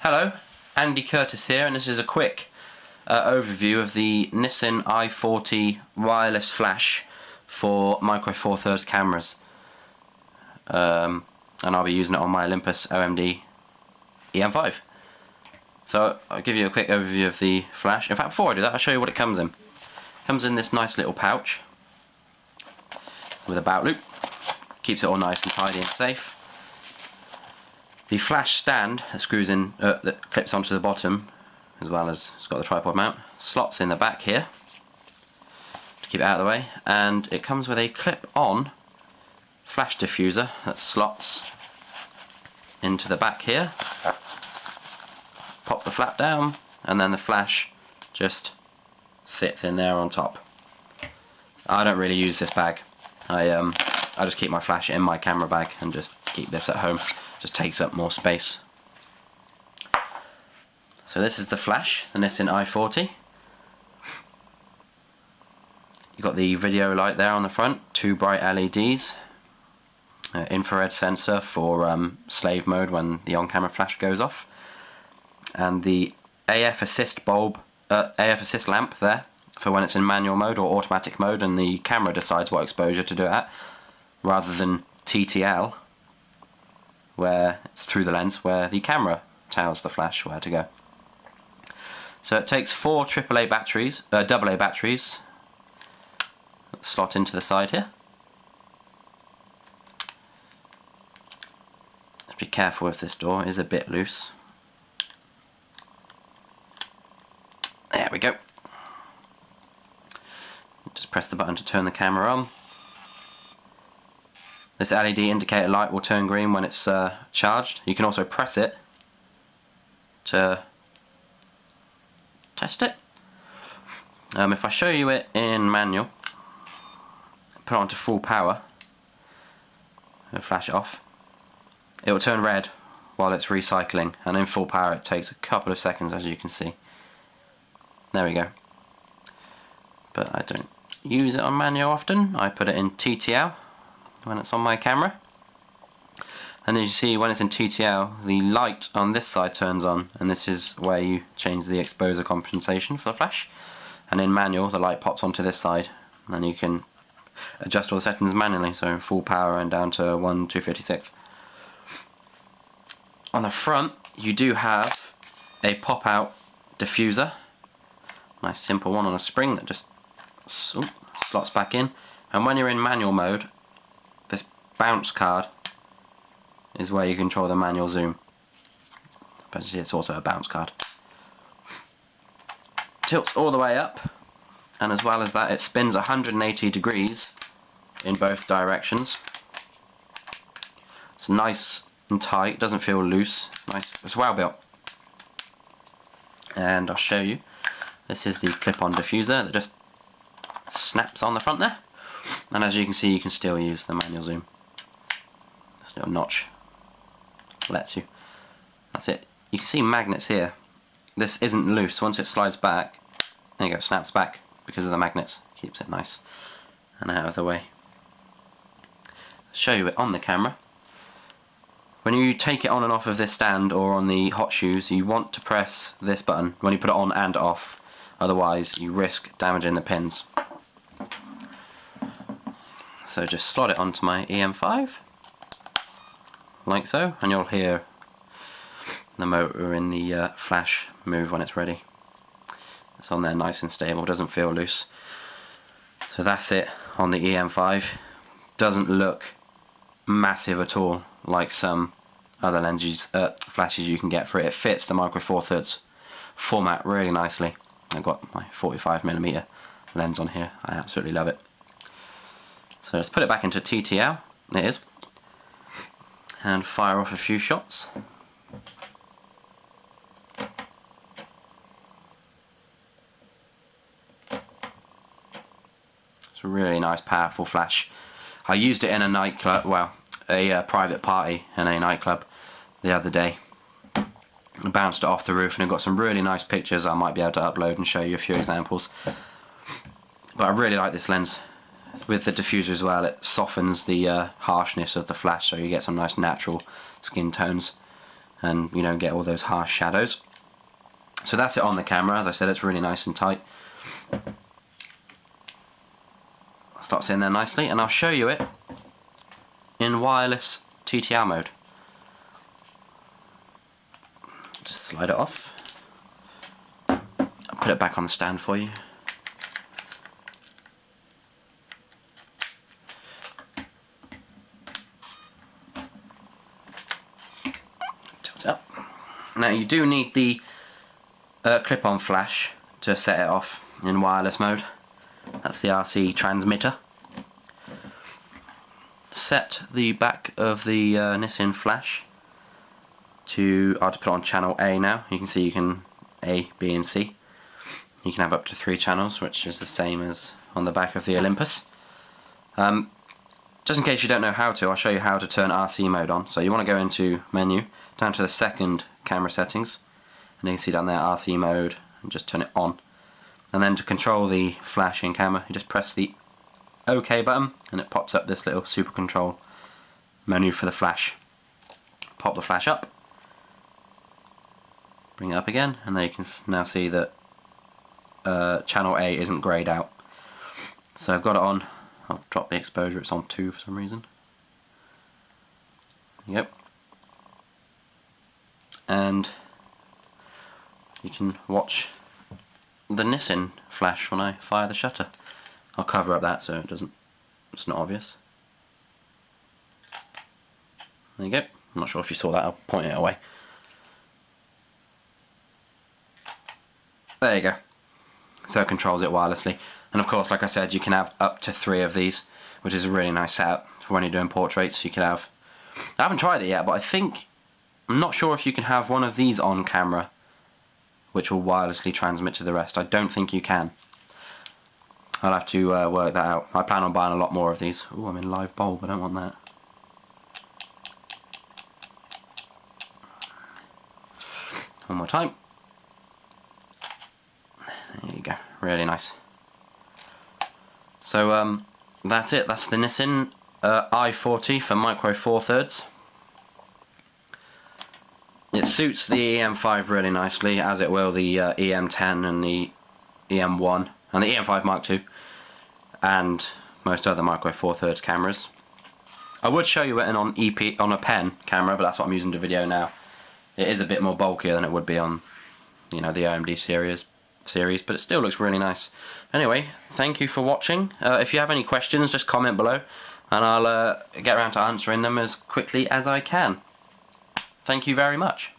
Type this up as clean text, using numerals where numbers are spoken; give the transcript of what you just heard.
Hello, Andy Curtis here, and this is a quick overview of the Nissin i40 wireless flash for micro four thirds cameras, and I'll be using it on my Olympus OMD EM5. So I'll give you a quick overview of the flash. In fact, before I do that, I'll show you what it comes in. It comes in this nice little pouch with a bout loop. Keeps it all nice and tidy and safe. The flash stand that screws in, that clips onto the bottom, as well as it's got the tripod mount, slots in the back here to keep it out of the way, and it comes with a clip-on flash diffuser that slots into the back here. Pop the flap down, and then the flash just sits in there on top. I don't really use this bag. I just keep my flash in my camera bag and just keep this at home. Just takes up more space. So this is the flash, the Nissin i40. You've got the video light there on the front, two bright LEDs, infrared sensor for slave mode when the on-camera flash goes off, and the AF assist lamp there for when it's in manual mode or automatic mode and the camera decides what exposure to do it at, rather than TTL, where it's through the lens, where the camera tells the flash where to go. So it takes four AA batteries, AA batteries, slot into the side here. Just be careful with this door, it is a bit loose. There we go. Just press the button to turn the camera on. This LED indicator light will turn green when it's charged. You can also press it to test it. If I show you it in manual, put it onto full power, and flash it off, it will turn red while it's recycling, and in full power it takes a couple of seconds, as you can see. There we go. But I don't use it on manual often. I put it in TTL when it's on my camera, and as you see, when it's in TTL, the light on this side turns on, and this is where you change the exposure compensation for the flash. And in manual, the light pops onto this side, and then you can adjust all the settings manually, so full power and down to 1/256. On the front, you do have a pop-out diffuser, nice simple one on a spring that just slots back in, and when you're in manual mode, this bounce card is where you control the manual zoom. But you see, it's also a bounce card. Tilts all the way up, and as well as that, it spins 180 degrees in both directions. It's nice and tight, doesn't feel loose. Nice, it's well built. And I'll show you. This is the clip-on diffuser that just snaps on the front there. And as you can see, you can still use the manual zoom. This little notch lets you. That's it. You can see magnets here. This isn't loose. Once it slides back, there you go, snaps back because of the magnets. Keeps it nice and out of the way. I'll show you it on the camera. When you take it on and off of this stand or on the hot shoes, you want to press this button when you put it on and off. Otherwise, you risk damaging the pins. So just slot it onto my EM5, like so, and you'll hear the motor in the flash move when it's ready. It's on there nice and stable, doesn't feel loose. So that's it on the EM5. Doesn't look massive at all like some other lenses, flashes you can get for it. It fits the micro four thirds format really nicely. I've got my 45mm lens on here, I absolutely love it. So let's put it back into TTL, it is, and fire off a few shots. It's a really nice, powerful flash. I used it in a nightclub, well, a private party in a nightclub the other day. I bounced it off the roof and I've got some really nice pictures I might be able to upload and show you a few examples. But I really like this lens. With the diffuser as well, it softens the harshness of the flash, so you get some nice natural skin tones. and you don't get all those harsh shadows. So that's it on the camera. As I said, it's really nice and tight. Slots in there nicely, and I'll show you it in wireless TTR mode. Just slide it off. I'll put it back on the stand for you. Tilt it up. Now you do need the clip-on flash to set it off in wireless mode. That's the RC transmitter. Set the back of the Nissin flash to, I'll just put it on channel A now. You can see you can A, B and C. You can have up to 3 channels, which is the same as on the back of the Olympus. Just in case you don't know how to, I'll show you how to turn RC mode on. So you want to go into menu, down to the second camera settings, and you can see down there RC mode, and just turn it on. And then to control the flash in camera, you just press the OK button, and it pops up this little super control menu for the flash. Pop the flash up, bring it up again, and there you can now see that channel A isn't greyed out. So I've got it on. I'll drop the exposure, it's on 2 for some reason. Yep. And you can watch the Nissin flash when I fire the shutter. I'll cover up that so it's not obvious. There you go. I'm not sure if you saw that, I'll point it away. There you go. So it controls it wirelessly. And of course, like I said, you can have up to 3 of these, which is a really nice setup for when you're doing portraits. You can have, I haven't tried it yet, but I'm not sure if you can have one of these on camera which will wirelessly transmit to the rest. I don't think you can. I'll have to work that out. I plan on buying a lot more of these. Ooh, I'm in live bulb, I don't want that. One more time. There you go, really nice. So that's it, that's the Nissin i40 for Micro Four Thirds. It suits the EM5 really nicely, as it will the EM10 and the EM1 and the EM5 Mark II and most other Micro Four Thirds cameras. I would show you it on a pen camera, but that's what I'm using to video now. It is a bit more bulkier than it would be on, you know, the OMD series, but it still looks really nice. Anyway, thank you for watching. If you have any questions, just comment below, and I'll get around to answering them as quickly as I can. Thank you very much.